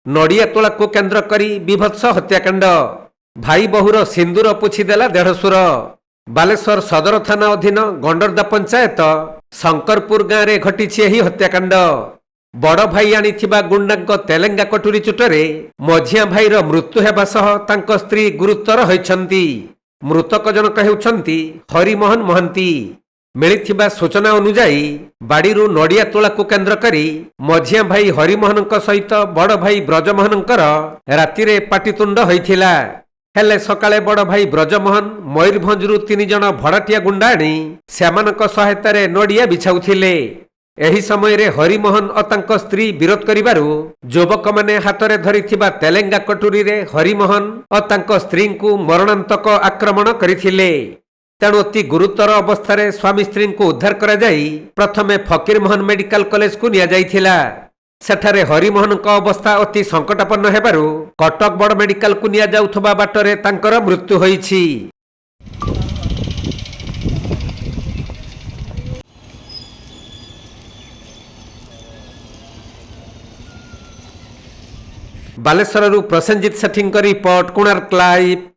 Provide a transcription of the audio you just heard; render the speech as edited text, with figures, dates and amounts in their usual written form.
नड़िया तोला को केन्द्र करी विभत्स हत्याकांड भाई बहुर सिंदूर पुछीदेला देढ़सुर बालेश्वर सदर थाना अधीन गंडरदा पंचायत शंकरपुर गाँव में घटी हत्याकांड बड़ भाई आनिथिबा गुंडा तेलेंगा कटुरी चुटरे मझिया भाईर मृत्यु हेबा सह तांको स्त्री गुरुतर होइछंती। मृतक जनक हेउछंती हरिमोहन महंती। मिलिथिबा सूचना अनुसार बाड़ीरू नड़िया तोला को केन्द्र करी मझिया भाई हरिमोहन सहित बड़ भाई ब्रजमोहनकर रातिरे पाटितुंड होइथिला। हेले सकाळे बड़ भाई ब्रजमोहन मयूरभंजरू 3 जण भड़ाटिया गुंडा आनी सेमानक सहायतारे नड़िया बिछाउथिले। एही समय रे हरिमोहन और तांको स्त्री विरोध करिबारु युवक माने हाथ में धरिथिबा तेलेंगा कटुरी रे हरिमोहन और तांको स्त्री को मरणांतक आक्रमण करिथिले। तेणु अति गुरुतर अवस्था स्वामी स्त्री को उद्धार करा जाई प्रथमे फकीरमोहन मेडिकल कॉलेज को निया जाइथिला। सेठारे हरिमोहन का अवस्था अति संकटापन्न हेबारु कटक बड़ मेडिकल को निया जाउथबा बाटरे तांकर मृत्यु होईछि। बालेश्वररू प्रसेनजीत सेठी रिपोर्ट कोणार्क लाइव।